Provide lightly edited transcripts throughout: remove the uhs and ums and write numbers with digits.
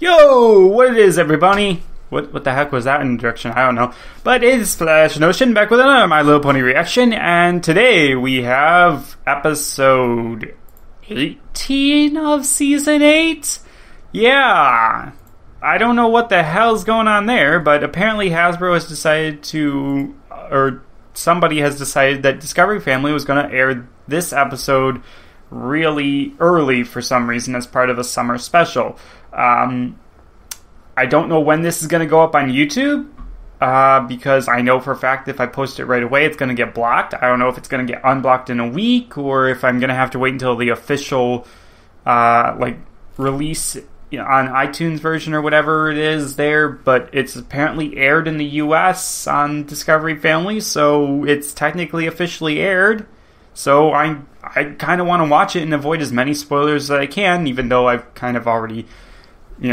Yo, what it is, everybody? What the heck was that introduction? I don't know. But it's Flash Notion back with another My Little Pony reaction, and today we have episode 18 of season 8? Yeah. I don't know what the hell's going on there, but apparently Hasbro has decided to, or somebody has decided that Discovery Family was going to air this episode really early for some reason as part of a summer special. I don't know when this is going to go up on YouTube, because I know for a fact if I post it right away, it's going to get blocked. I don't know if it's going to get unblocked in a week, or if I'm going to have to wait until the official, release on iTunes version or whatever it is there. But it's apparently aired in the US on Discovery Family, so it's technically officially aired. So I kind of want to watch it and avoid as many spoilers as I can, even though I've kind of already,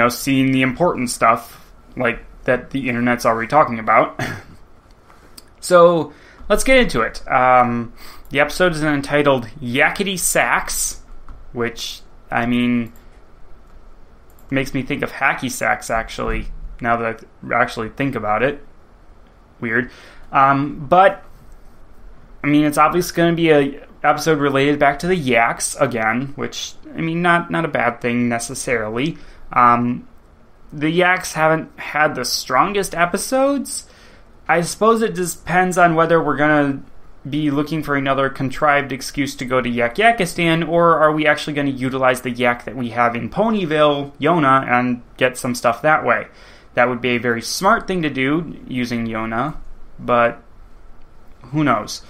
seen the important stuff, like that the internet's already talking about. So, let's get into it. The episode is entitled Yakity Sax, which, makes me think of hacky sacks, actually, now that I actually think about it. Weird. But, it's obviously going to be a episode related back to the Yaks again, which, not a bad thing necessarily. The Yaks haven't had the strongest episodes. I suppose it depends on whether we're going to be looking for another contrived excuse to go to Yakistan, or are we actually going to utilize the Yak that we have in Ponyville, Yona, and get some stuff that way. That would be a very smart thing to do, using Yona, but who knows.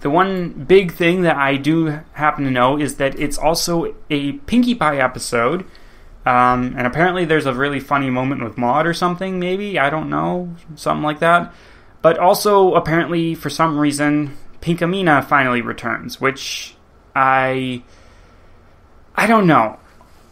The one big thing that I do happen to know is that it's also a Pinkie Pie episode, and apparently there's a really funny moment with Maud or something, maybe, I don't know, something like that. But also, apparently, for some reason, Pinkamena finally returns, which I don't know.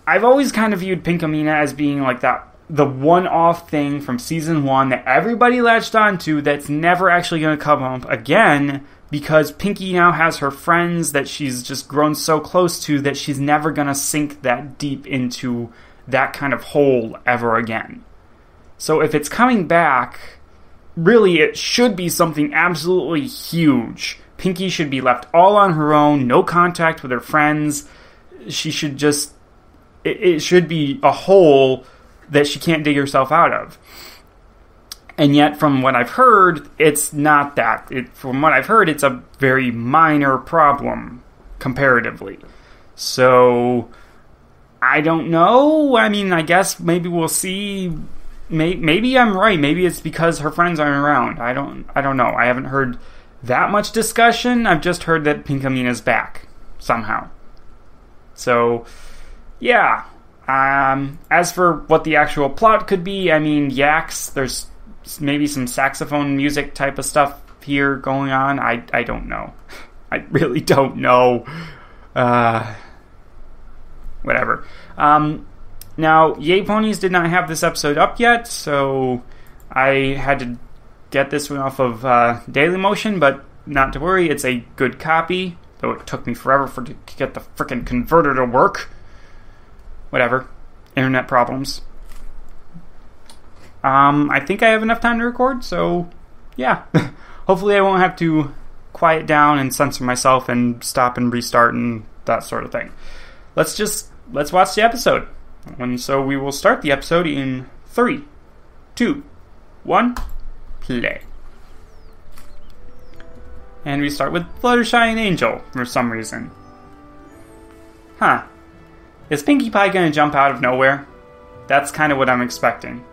I've always kind of viewed Pinkamena as being like the one-off thing from season 1 that everybody latched onto that's never actually going to come up again, because Pinkie now has her friends that she's just grown so close to that she's never going to sink that deep into that kind of hole ever again. So if it's coming back, really it should be something absolutely huge. Pinkie should be left all on her own, no contact with her friends. She should just... It should be a hole that she can't dig herself out of. And yet, from what I've heard, it's not that. From what I've heard, it's a very minor problem, comparatively. So, I don't know. I guess maybe we'll see. Maybe I'm right. Maybe it's because her friends aren't around. I don't know. I haven't heard that much discussion. I've just heard that Pinkamena's back, somehow. So, yeah. As for what the actual plot could be, Yaks, there's maybe some saxophone music type of stuff here going on. I don't know. I really don't know. Whatever. Now, Yay Ponies did not have this episode up yet, so I had to get this one off of Dailymotion, but not to worry, it's a good copy, though it took me forever to get the frickin' converter to work. Whatever. Internet problems. I think I have enough time to record, so yeah. Hopefully I won't have to quiet down and censor myself and stop and restart and that sort of thing. Let's watch the episode. And so we will start the episode in 3, 2, 1, play. And we start with Fluttershy and Angel for some reason. Huh. Is Pinkie Pie gonna jump out of nowhere? That's kind of what I'm expecting.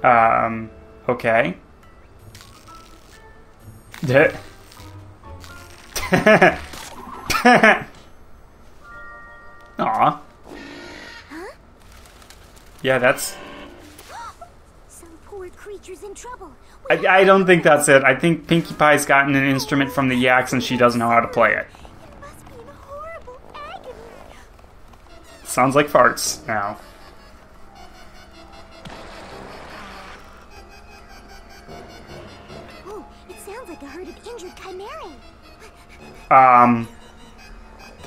Okay. Aw. Huh? Yeah, that's... Some poor creature's in trouble. I don't think that's it. I think Pinkie Pie's gotten an instrument from the Yaks and she doesn't know how to play it. It must be in horrible agony. Sounds like farts now. Oh, it sounds like a herd of injured chimerae.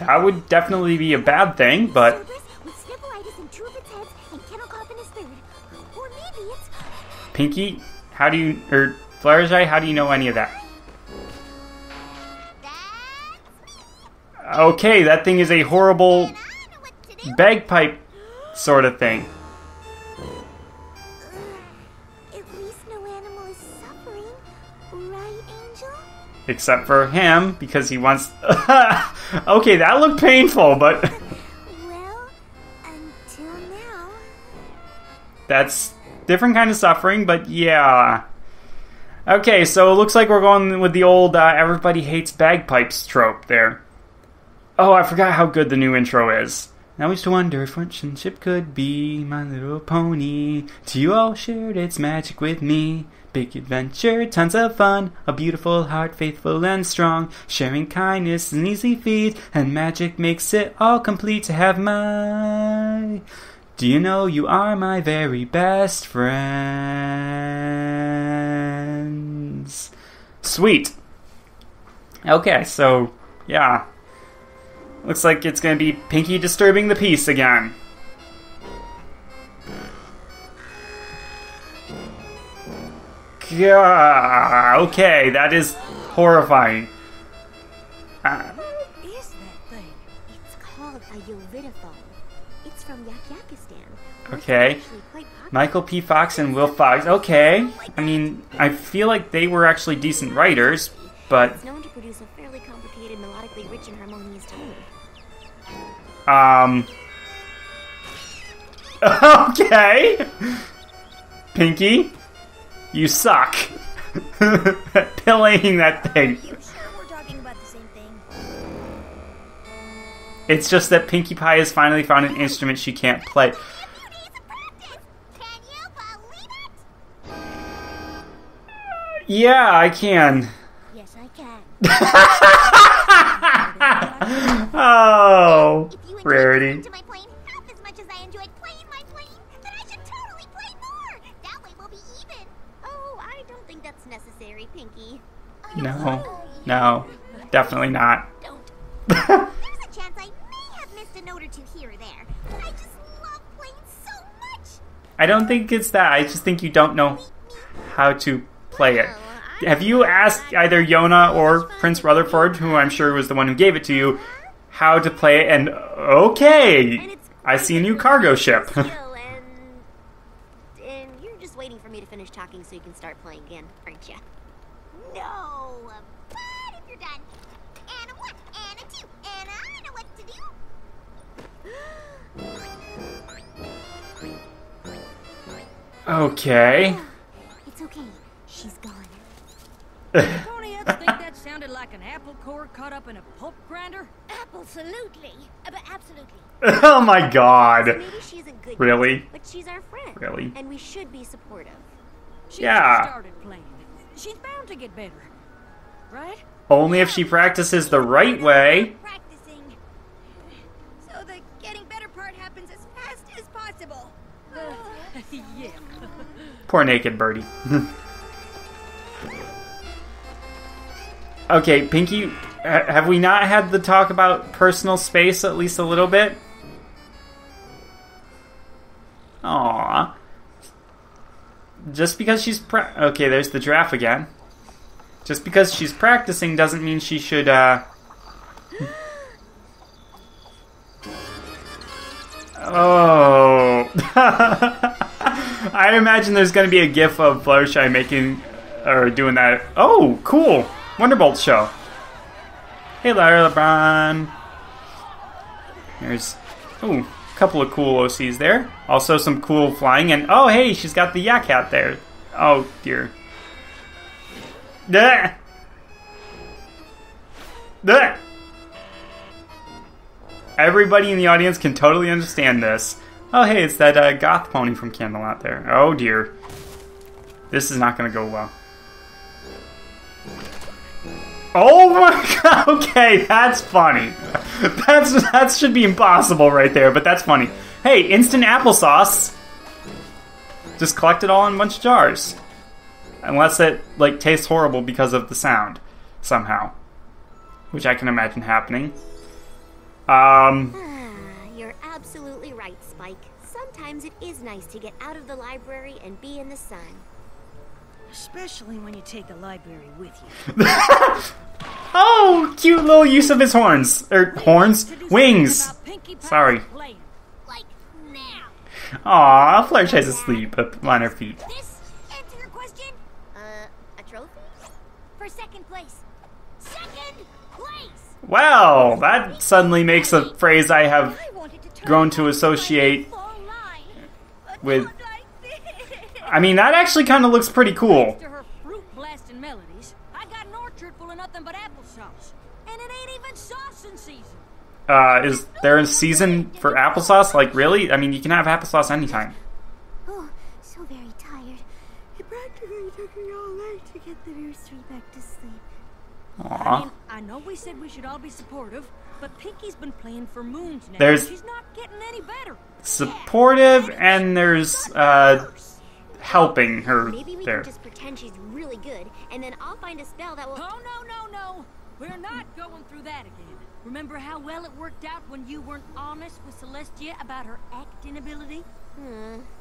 That would definitely be a bad thing, but... With sniffleitis in two of its heads and kennel cough in his third. Or maybe it's... Pinky, how do you... Or Fluttershy, how do you know any of that? Okay, that thing is a horrible bagpipe sort of thing. At least no animal is suffering, right, Angel? Except for him, because he wants... Okay, that looked painful, but... Well, until now. That's different kind of suffering, but yeah. Okay, so it looks like we're going with the old everybody hates bagpipes trope there. Oh, I forgot how good the new intro is. I used to wonder if friendship could be My Little Pony. To you all shared its magic with me. Big adventure, tons of fun. A beautiful heart, faithful and strong. Sharing kindness is an easy feat. And magic makes it all complete to have my... Do you know you are my very best friends? Sweet. Okay, so, yeah. Looks like it's going to be Pinky disturbing the peace again. Yeah, okay, that is horrifying. What is that thing? It's called a Yovidiphone. It's from Yakistan. Okay. Michael P. Fox and Will Fox. Okay. I mean, I feel like they were actually decent writers, but... It's known to produce a fairly complicated, melodically rich and harmonious tone. Okay. Pinky, you suck at playing that thing. Are you sure we're talking about the same thing? It's just that Pinkie Pie has finally found an instrument she can't play. Can you believe it? Yeah, I can. Yes, I can. Oh, If you enjoyed rarity. listening to my plane half as much as I enjoyed playing my plane, then I should totally play more. That way we'll be even. Oh, I don't think that's necessary, Pinky. No, definitely not. Don't. There's a chance I may have missed a note or two here or there, but I just love playing so much. I don't think it's that. I just think you don't know how to play it. Have you asked either Yona or Prince Rutherford, who I'm sure was the one who gave it to you, how to play it? And okay, I see a new cargo ship. And you're just waiting for me to finish talking so you can start playing again, aren't you? No, but if you're done, and a one, and a two, and I know what to do. Okay. It's okay. She's gone. Tony, I think that sounded like an apple core caught up in a pulp grinder. Absolutely. Absolutely. Oh my god. Maybe she isn't good Really? yet, but she's our friend. Really? And we should be supportive. She Yeah. just started playing. She's bound to get better. Right? Only if she practices the right way. Practicing. So the getting better part happens as fast as possible. Yeah. Poor naked birdie. Okay, Pinky, have we not had the talk about personal space at least a little bit? Aww. Just because she's okay, there's the giraffe again. Just because she's practicing doesn't mean she should, Oh. I imagine there's going to be a gif of Fluttershy making, or doing that. Oh, cool. Wonderbolt show. Hey, Larry LeBron. There's, a couple of cool OCs there. Also some cool flying, and oh, hey, she's got the yak hat there. Oh, dear. Duh. Duh. Everybody in the audience can totally understand this. Oh, hey, it's that goth pony from Camelot there. Oh, dear. This is not going to go well. Oh my god, okay, that's funny. That should be impossible right there, but that's funny. Hey, instant applesauce. Just collect it all in a bunch of jars. Unless it, like, tastes horrible because of the sound, somehow. Which I can imagine happening. You're absolutely right, Spike. Sometimes it is nice to get out of the library and be in the sun. Especially when you take a library with you. Oh, cute little use of his horns. Horns? Wings. Sorry. Like now. Aw, Flare tries to sleep on her feet. This answer your question? A trophy? For second place. Second place! Well, that suddenly makes a phrase I have grown to associate with... I mean, that actually kind of looks pretty cool. To her fruit blasting melodies, I got an orchard full of nothing but applesauce. And it ain't even saucing season. Is there a season for applesauce? Like, really? I mean, you can have applesauce anytime. Oh, so very tired. It practically took me all night to get the nursery back to sleep. Aww. I know we said we should all be supportive, but Pinky's been playing for moons now. There's She's not getting any better. supportive, and there's, helping her Maybe we there. can just pretend she's really good, and then I'll find a spell that will... Oh, no. We're not going through that again. Remember how well it worked out when you weren't honest with Celestia about her acting ability?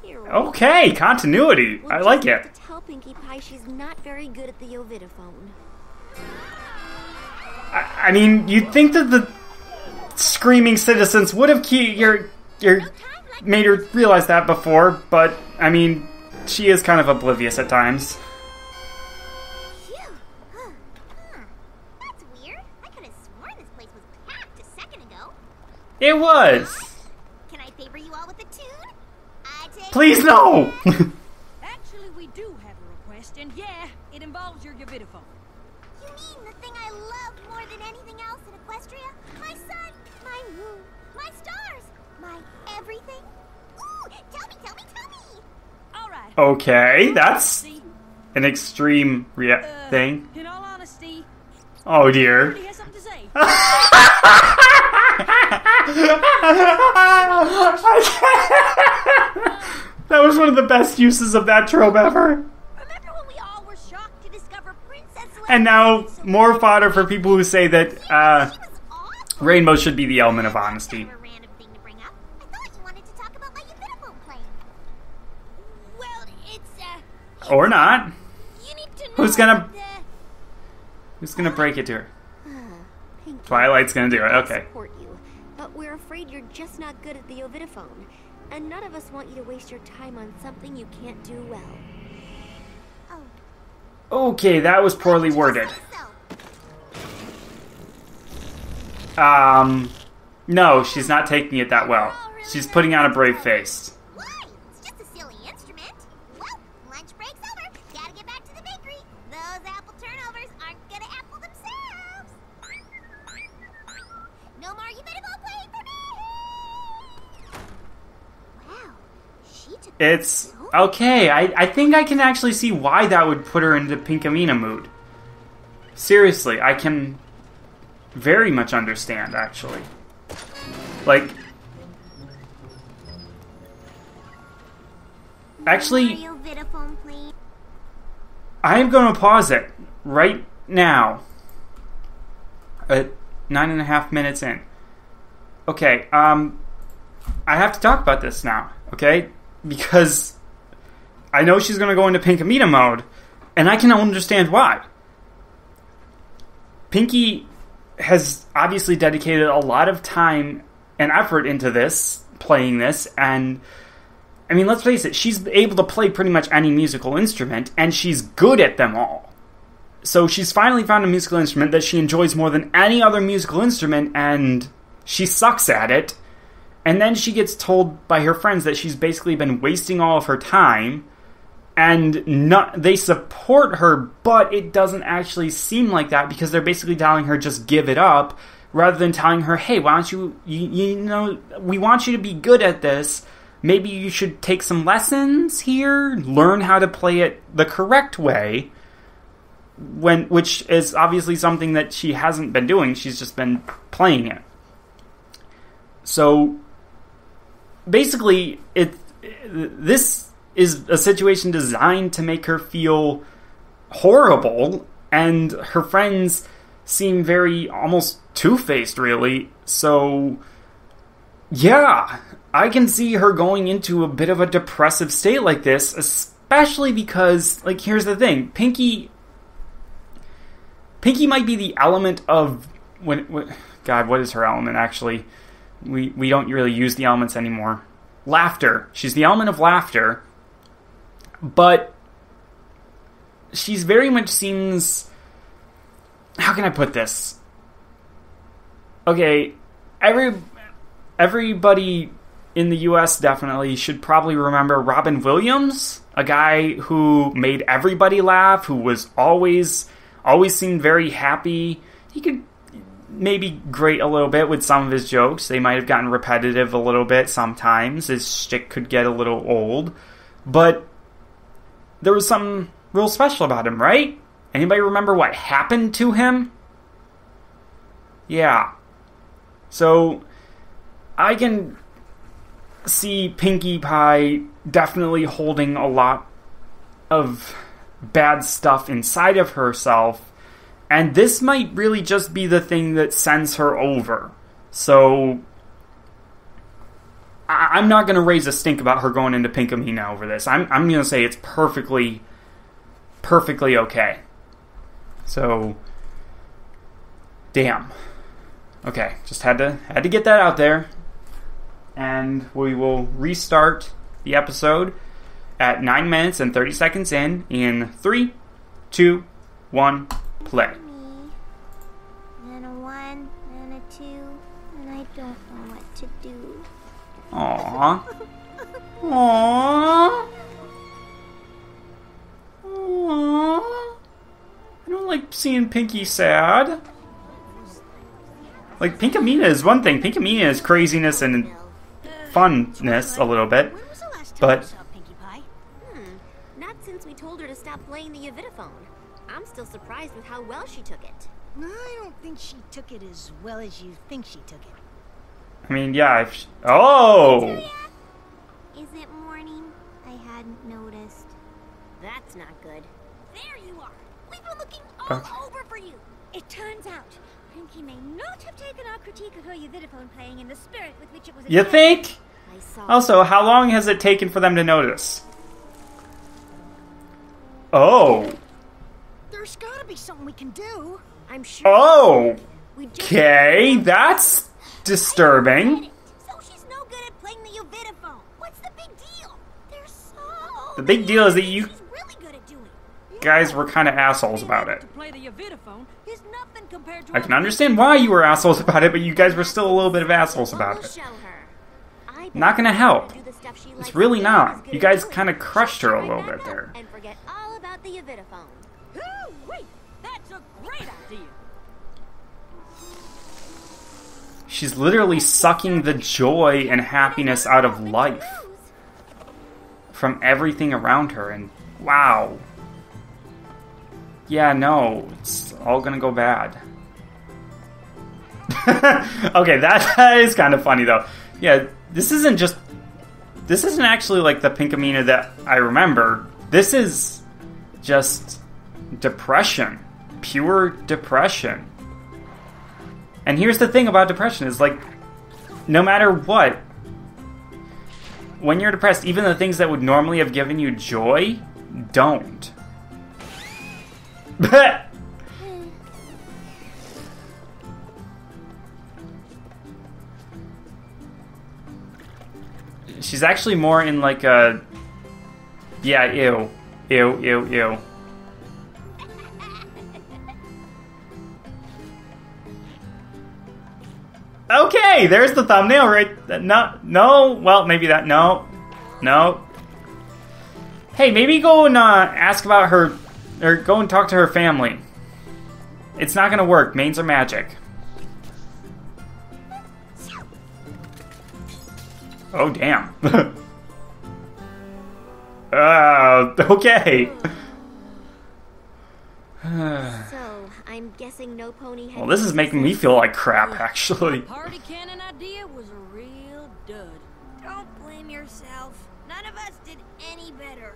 You're right. Okay, continuity. We'll I just like have it. to tell Pinkie Pie she's not very good at the Ovidiphone. I mean, you'd think that the screaming citizens would have made her realize that before, but, I mean, she is kind of oblivious at times. Phew. That's weird. I could have sworn this place was packed a second ago. It was! Can I favor you all with a tune? I take... Please, no! Actually, we do have a request, and yeah, it involves your Ovidiphone. You mean the thing I love more than anything else in Equestria? My sun, my moon, my stars, my everything? Ooh, tell me! All right. Okay, that's See, an extreme thing. in all honesty, Oh dear. he has something to say. That was one of the best uses of that trope ever. Remember when we all were shocked to discover Princess Celestia? And now, more fodder for people who say that She was awesome. rainbow should be the element of honesty. Kind of a random thing to bring up. I thought you wanted to talk about my Ovidiphone playing. Well, it's Or not. you need to know Who's gonna- that, Who's gonna break it to her? Pinkie, Twilight's gonna do it, okay. support you, but we're afraid you're just not good at the Ovidiphone, and none of us want you to waste your time on something you can't do well. Oh, Okay, that was poorly worded. so. No, she's not taking it that well. She's putting on a brave face. Why? It's just a silly instrument. Well, lunch break's over. Gotta get back to the bakery. Those apple turnovers aren't gonna apple themselves. No more Ovidiphone playing for me. Wow, she took It's okay. I think I can actually see why that would put her into Pinkamena mood. Seriously, I can very much understand, actually. Like, actually, Ovidiphone, please. I am going to pause it right now. At 9.5 minutes in. Okay, I have to talk about this now, okay? Because I know she's going to go into Pinkamena mode, and I can understand why. Pinky has obviously dedicated a lot of time and effort into this, playing this, and I mean, let's face it, she's able to play pretty much any musical instrument, and she's good at them all. So she's finally found a musical instrument that she enjoys more than any other musical instrument, and she sucks at it. And then she gets told by her friends that she's basically been wasting all of her time, and they support her, but it doesn't actually seem like that, because they're basically telling her just give it up, rather than telling her, hey, why don't you know, we want you to be good at this, maybe you should take some lessons here, learn how to play it the correct way, which is obviously something that she hasn't been doing, she's just been playing it. So, basically, this is a situation designed to make her feel horrible, and her friends seem very almost two-faced, really. So, yeah, I can see her going into a bit of a depressive state like this, especially because, like, here's the thing. Pinky might be the element of... God, what is her element, actually? We don't really use the elements anymore. Laughter. She's the element of laughter, but she's very much seems... How can I put this? Okay, everybody in the US definitely should probably remember Robin Williams, a guy who made everybody laugh, who was always seemed very happy. He could maybe grate a little bit with some of his jokes. They might have gotten repetitive a little bit sometimes. His shtick could get a little old. But there was something real special about him, right? Anybody remember what happened to him? Yeah. So, I can see Pinkie Pie definitely holding a lot of bad stuff inside of herself, and this might really just be the thing that sends her over. So, I'm not going to raise a stink about her going into Pinkamena over this. I'm going to say it's perfectly okay. So, damn. Okay, just had to get that out there. And we will restart the episode at 9 minutes and 30 seconds in 3, 2, 1, play. And a 1, and a 2, and I don't know what to do. Aww. Aww. Aww. I don't like seeing Pinky sad. Like, Pinkamena is one thing. Pinkamena is craziness and funness a little bit. When was the last time But you saw Pinkie Pie? Not since we told her to stop playing the Yakity. I'm still surprised with how well she took it. I don't think she took it as well as you think she took it. I mean, yeah. Oh! Is it morning? I hadn't noticed. That's not good. There you are. We've been looking all Okay. over for you. It turns out Pinkie may not have taken our critique of her Yakity playing in the spirit with which it was. You think? I saw. Also, how long has it taken for them to notice? Oh. There's gotta be something we can do. I'm sure. Oh. We just Okay, that's disturbing. So she's no good at playing the Yakity. What's the big deal? They're so. The big deal is that you She's really good at doing. guys were kind of assholes about it. To play the Yakity is nothing compared to I can understand why you were assholes about it, but you guys were still a little bit of assholes about We'll it. show her. I bet Not gonna she's help. do the stuff she It's likes really as not. good You at guys doing. kind of crushed her a She'll little right bit back up there. And forget all about the Yakity. Wait, that's a great idea. She's literally sucking the joy and happiness out of life from everything around her, and wow. Yeah, no, it's all gonna go bad. Okay, that is kind of funny though. Yeah, this isn't actually like the Pinkamena that I remember. This is just depression. Pure depression. And here's the thing about depression is, like, no matter what, when you're depressed, even the things that would normally have given you joy don't. She's actually more in like a... Yeah, ew. Ew, ew, ew. Okay, there's the thumbnail right... No, well, maybe that... No. Hey, maybe go and ask about her... Or go and talk to her family. It's not gonna work. Mains are magic. Oh, damn. Okay. So, I'm guessing no pony had. Well, this is making me feel like crap, actually. Party cannon idea was a real dud. Don't blame yourself. None of us did any better.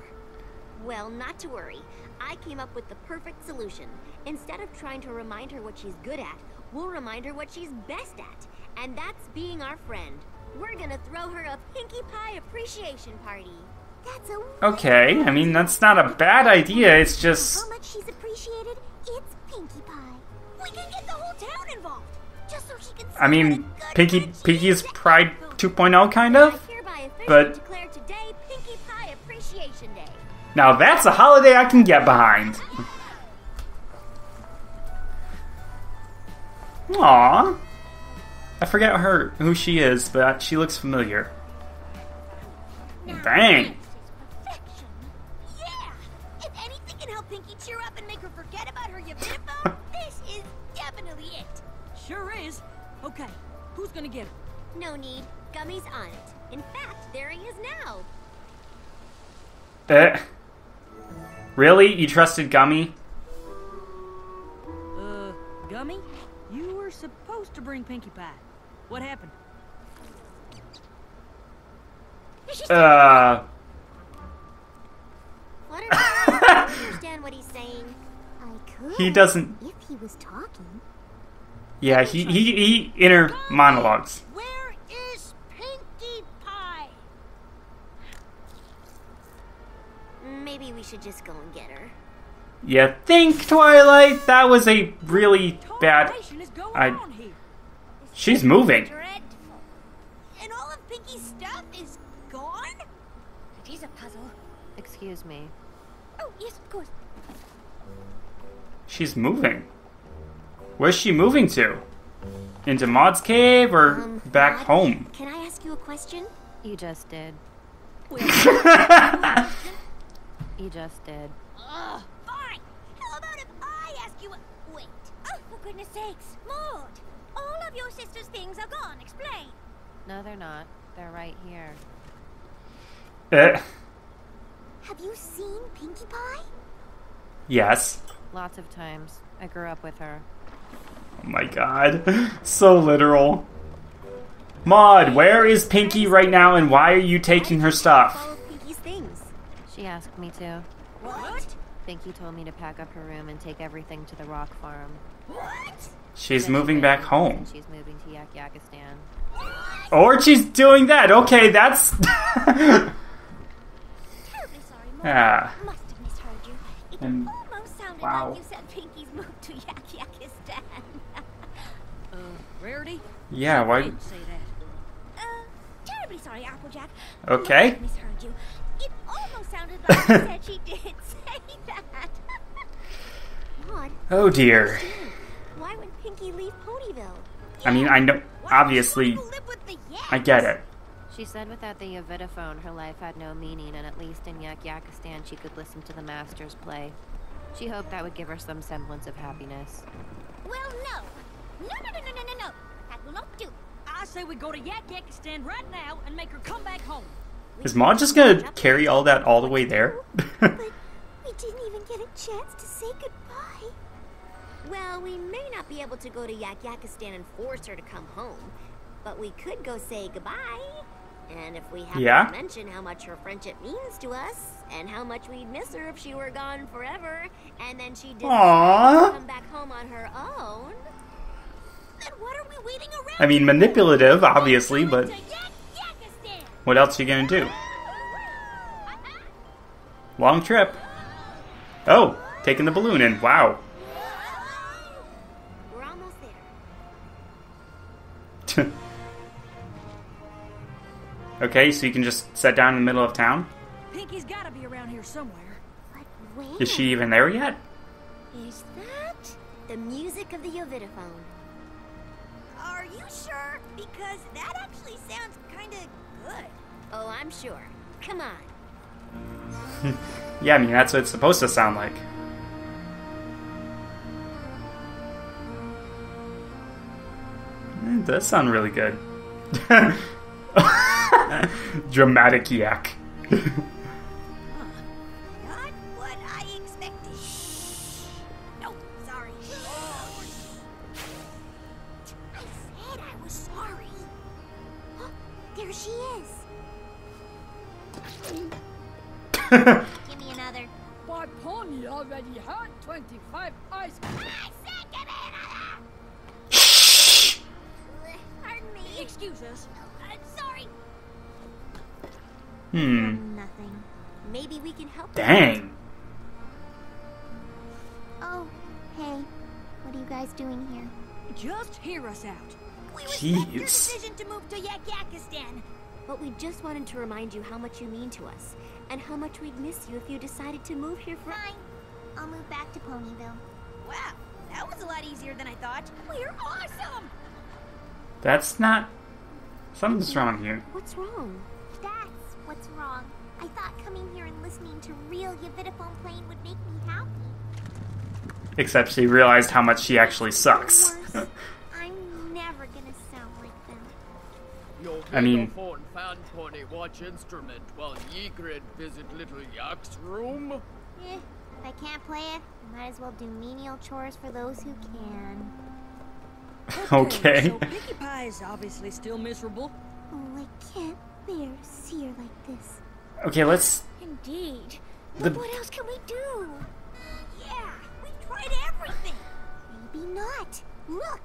Well, not to worry. I came up with the perfect solution. Instead of trying to remind her what she's good at, we'll remind her what she's best at. And that's being our friend. We're gonna throw her a Pinkie Pie appreciation party. That's a Okay, I mean, that's not a bad idea, it's just... How much she's appreciated, it's Pinkie Pie. We can get the whole town involved, just so she can see I mean, what a good friend she Pinkie is is. Pride 2.0, kind of? I hereby officially But- declare today Pinkie Pie Appreciation Day. Now that's a holiday I can get behind. Aww. I forget who she is, but she looks familiar. Dang. Perfection. Yeah! If anything can help Pinkie cheer up and make her forget about her Yavimbo, this is definitely it. Sure is. Okay, who's gonna get her? No need. Gummy's on it. In fact, there he is now. Really? You trusted Gummy? Gummy? You were supposed to bring Pinkie Pie. What happened? Flutter, I don't understand what he's saying. I could. He doesn't... If he was talking. Yeah, he inner monologues. Where is Pinkie Pie? Maybe we should just go and get her. You think, Twilight? That was a really bad... Tarnation is going I- on here. She's moving. Dreadful. And all of Pinkie's stuff is gone? It is a puzzle. Excuse me. Oh, yes, of course. She's moving. Where's she moving to? Into Maud's cave or back Maud, home? Can I ask you a question? You just did. You just did. Ugh, fine. How about if I ask you a... Wait. Oh, for goodness sakes. Maud, all of your sister's things are gone. Explain. No, they're not. They're right here. Have you seen Pinkie Pie? Yes. Lots of times. I grew up with her. Oh my god. So literal. Maud, where is Pinkie right now and why are you taking her All stuff? of Pinkie's things. She asked me to. What? Pinkie told me to pack up her room and take everything to the rock farm. What? She's Said she moving did, back and home. She's moving to Yakistan. Or she's doing that. Okay, that's... Terribly sorry, Maud. Ah. Must have misheard you. It And- almost sounded wow. like you said Pinkie's moved to Yakistan. Rarity? Yeah, I why... didn't say that. Terribly sorry, Applejack. Okay. Must have misheard you. It almost sounded like you said she did say that. Maud, Oh dear. why would Pinkie leave Ponyville? I mean, I know... Why would she Obviously, want to live with the Yaks? I get it. She said without the Yavitaphone, her life had no meaning, and at least in Yakistan, she could listen to the Masters play. She hoped that would give her some semblance of happiness. Well, no. No. That will not do. I say we go to Yakistan right now and make her come back home. Is Maud just gonna carry all that all the way there? But we didn't even get a chance to say goodbye. Well, we may not be able to go to Yakistan and force her to come home, but we could go say goodbye. And if we happen Yeah? to mention how much her friendship means to us, and how much we'd miss her if she were gone forever, and then she decided Aww. to come back home on her own, then what are we waiting around I mean, for? manipulative, obviously, but To Yakistan! what else are you gonna do? Long trip. Oh, taking the balloon in. Wow. We're almost there. Okay, so you can just sit down in the middle of town? Pinkie's gotta be around here somewhere. But wait. Is she even there yet? Is that the music of the Yavitaphone? Are you sure? Because that actually sounds kind of good. Oh, I'm sure. Come on. Yeah, I mean, that's what it's supposed to sound like. It does sound really good. Dramatic yak. Not what I expected. No, sorry. I said I was sorry. Oh, there she is. Give me another. We already had 25 ice cream. I said give me another! Pardon me. Excuse us. I'm sorry. Nothing. Maybe we can help. Dang. Oh, hey. What are you guys doing here? Just hear us out. We respect your Jeez. decision to move to Yakistan. But we just wanted to remind you how much you mean to us, and how much we'd miss you if you decided to move here for— Fine. I'll move back to Ponyville. Wow, that was a lot easier than I thought. We're awesome! That's not... Something's wrong here. What's wrong? That's what's wrong. I thought coming here and listening to real Yavidaphone playing would make me happy. Except she realized how much she actually sucks. Worse, I'm never gonna sound like them. Your I mean- Vidaphone fan pony watch instrument while Ygritte visit Little Yak's room? If I can't play it, I might as well do menial chores for those who can. Okay. So Pinkie Pie is obviously still miserable. Oh, I can't bear to see her like this. Okay, let's... Indeed. The- But what else can we do? Yeah, we've tried everything. Maybe not. Look.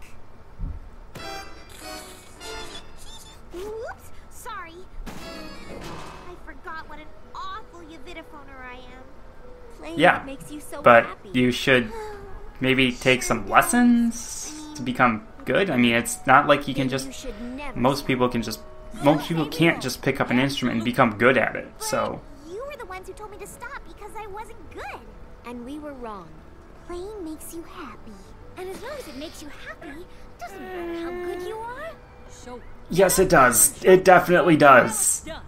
Oops. Sorry. I forgot what an awful Yavidaphoner I am. Playing Yeah, makes you so But happy. you should maybe take some lessons to become good. I mean, it's not like you can Maybe just... you should never Most stop. people can just... Most people can't just pick up an instrument and become good at it, so... You were the ones who told me to stop because I wasn't good. And we were wrong. Playing makes you happy. And as long as it makes you happy, doesn't matter how good you are. So Yes, it does. It definitely does. done.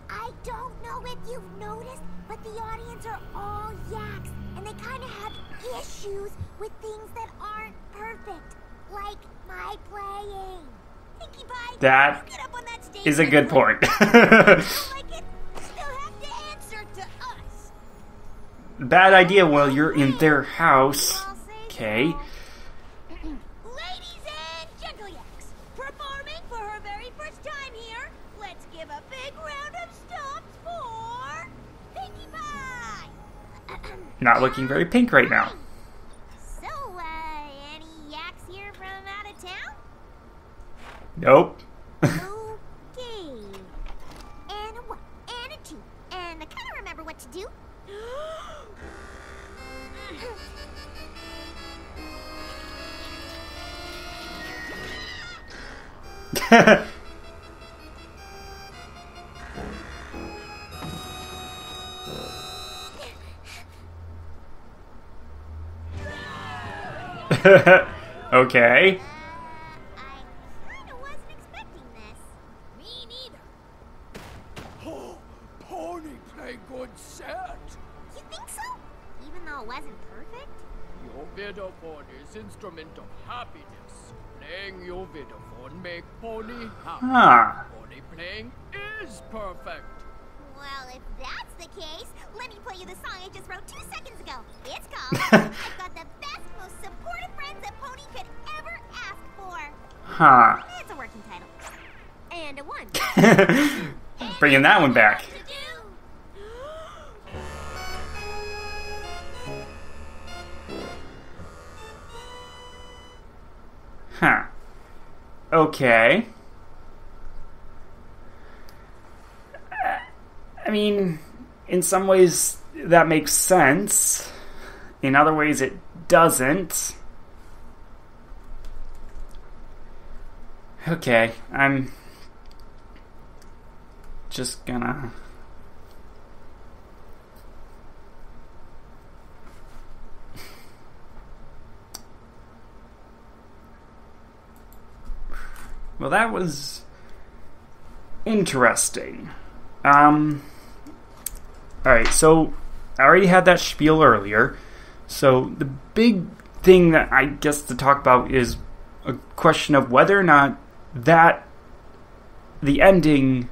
I don't know if you've noticed, but the audience are all yaks, and they kind of have issues with things that aren't perfect, like my playing. Pinkie Pie, That you get up on that stage is a and good play. point. If you don't like it, you still have to answer to us. Bad idea while you're in their house. I'll say Okay. so. Ladies and gentle yaks, performing for her very first time here, let's give a big round of stomps for Pinkie Pie. Not looking very pink right now. So, any yaks here from out of town? Nope. Okay. And a 1, and a 2, and I kind of remember what to do. Okay. I kind of wasn't expecting this. Me neither. Oh, pony play good set. You think so? Even though it wasn't perfect? Your Vidaphone is instrument of happiness. Playing your Vidaphone make pony happy. Huh. Pony playing is perfect. Well, if that's the case, let me play you the song I just wrote 2 seconds ago. It's called I've Got the Best, Most Supportive Friends a Pony Could Ever Ask For. Huh. It's a working title. And a 1. Bringing that one back. To do. Huh. Okay. I mean, in some ways that makes sense. In other ways it doesn't. Okay, I'm just gonna... Well, that was interesting. Alright, so I already had that spiel earlier. So the big thing that I guess to talk about is a question of whether or not that the ending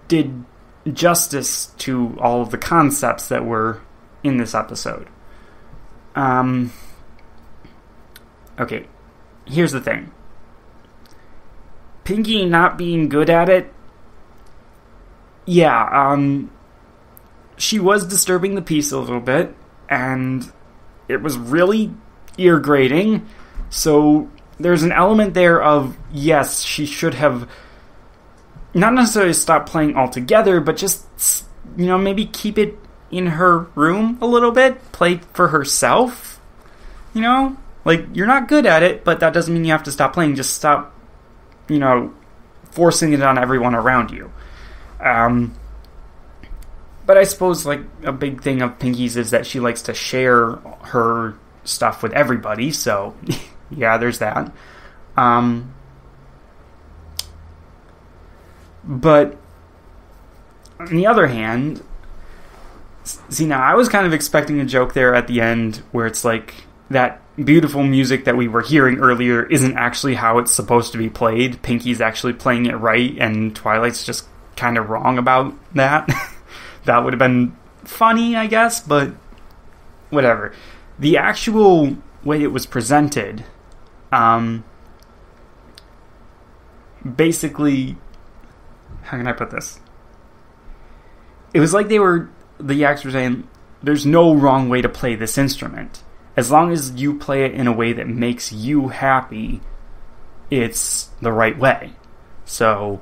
did justice to all of the concepts that were in this episode. Okay, here's the thing. Pinkie not being good at it, yeah, she was disturbing the peace a little bit, and it was really ear grating. So there's an element there of, yes, she should have not necessarily stopped playing altogether, but just, maybe keep it in her room a little bit, play for herself, like, you're not good at it, but that doesn't mean you have to stop playing. Just stop, forcing it on everyone around you. But I suppose, like, a big thing of Pinky's is that she likes to share her stuff with everybody, so yeah, there's that. But on the other hand, see, now I was kind of expecting a joke there at the end where it's like, that beautiful music that we were hearing earlier isn't actually how it's supposed to be played. Pinky's actually playing it right, and Twilight's just kind of wrong about that. That would have been funny, I guess, but whatever. The actual way it was presented, basically, how can I put this? It was like the Yaks were saying, there's no wrong way to play this instrument. As long as you play it in a way that makes you happy, it's the right way. So,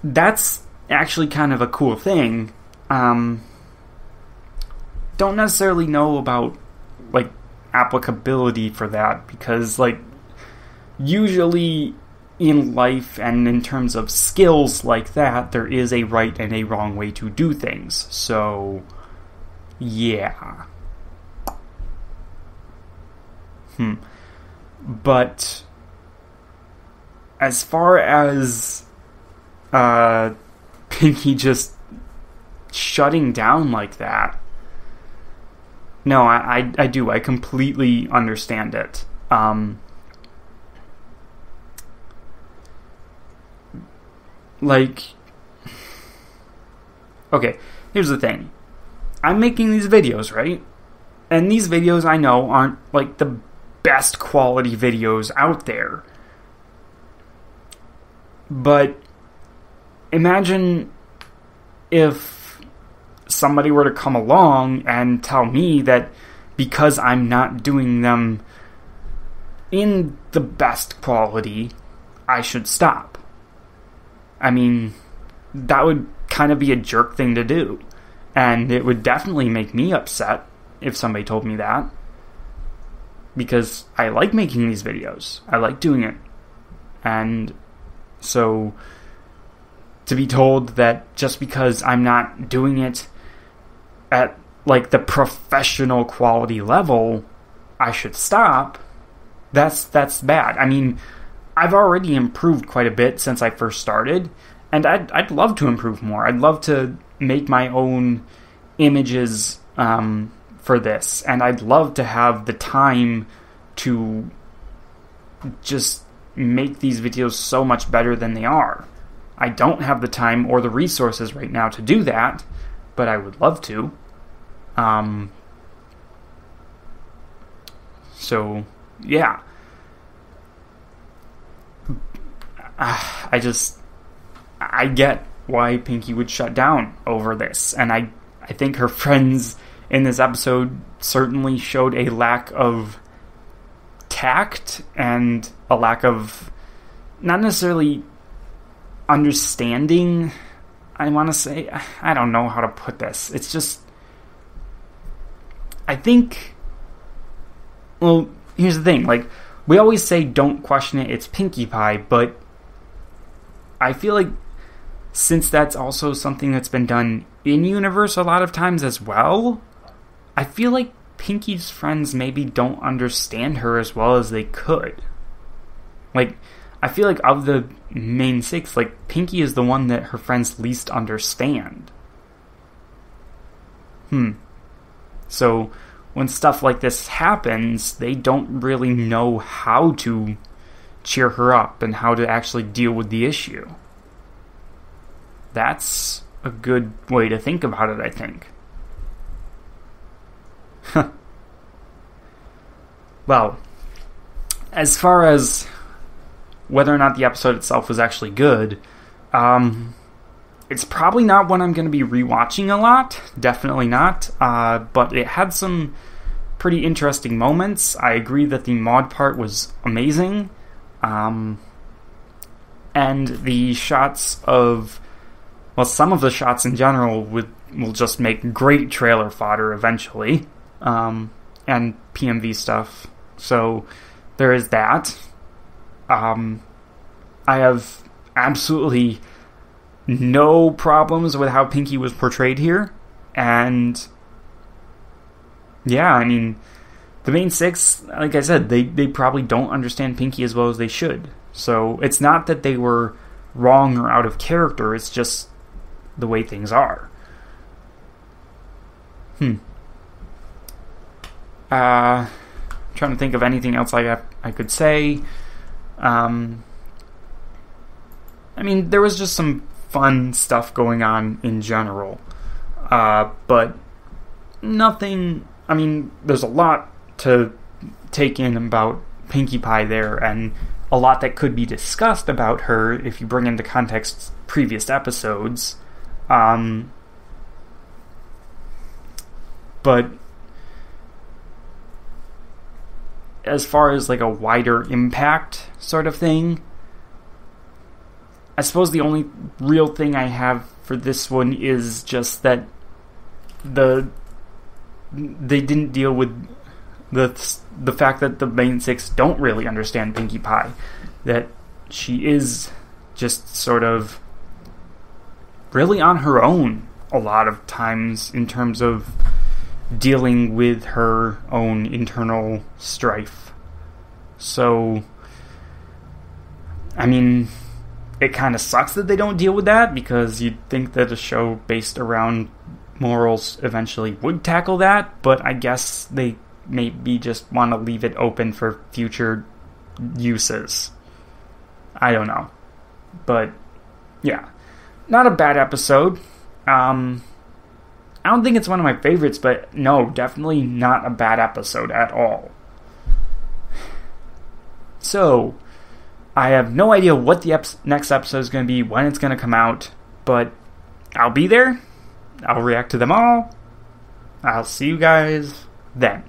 that's actually kind of a cool thing. Don't necessarily know about, like, applicability for that, because, like, usually in life and in terms of skills like that, there is a right and a wrong way to do things. So, yeah. But as far as Pinky just shutting down like that, no, I do. I completely understand it. Like, okay, here's the thing. I'm making these videos, right? And these videos, I know, aren't like the best quality videos out there. But imagine if somebody were to come along and tell me that because I'm not doing them in the best quality, I should stop. I mean, that would kind of be a jerk thing to do. And it would definitely make me upset if somebody told me that. Because I like making these videos. I like doing it. And so to be told that just because I'm not doing it at like the professional quality level, I should stop, that's bad. I mean, I've already improved quite a bit since I first started, and I'd love to improve more. I'd love to make my own images for this, and I'd love to have the time to just make these videos so much better than they are. I don't have the time or the resources right now to do that, but I would love to. So, yeah. I get why Pinky would shut down over this, and I think her friends in this episode certainly showed a lack of tact and a lack of, not necessarily understanding, I want to say. I don't know how to put this. It's just, I think, well, here's the thing, like, we always say don't question it, it's Pinkie Pie, but I feel like since that's also something that's been done in-universe a lot of times as well, I feel like Pinky's friends maybe don't understand her as well as they could. Like, I feel like of the main six, like, Pinky is the one that her friends least understand. So, when stuff like this happens, they don't really know how to cheer her up and how to actually deal with the issue. That's a good way to think about it, I think. Well, as far as whether or not the episode itself was actually good, It's probably not one I'm going to be rewatching a lot. Definitely not. But it had some pretty interesting moments. I agree that the mod part was amazing. And the shots of... Well, some of the shots in general will just make great trailer fodder eventually. And PMV stuff. So there is that. I have absolutely no problems with how Pinky was portrayed here. And yeah, I mean, the main six, like I said, they probably don't understand Pinky as well as they should. So it's not that they were wrong or out of character, it's just the way things are. Trying to think of anything else I could say. I mean, there was just some fun stuff going on in general. But nothing... I mean, there's a lot to take in about Pinkie Pie there, and a lot that could be discussed about her if you bring into context previous episodes. But as far as like a wider impact sort of thing, I suppose the only real thing I have for this one is just that they didn't deal with the fact that the main six don't really understand Pinkie Pie. That she is just sort of really on her own a lot of times in terms of dealing with her own internal strife. So, I mean, it kind of sucks that they don't deal with that, because you'd think that a show based around morals eventually would tackle that, but I guess they maybe just want to leave it open for future uses. I don't know. But, yeah. Not a bad episode. I don't think it's one of my favorites, but no, definitely not a bad episode at all. So, I have no idea what the next episode is going to be, when it's going to come out, but I'll be there. I'll react to them all. I'll see you guys then.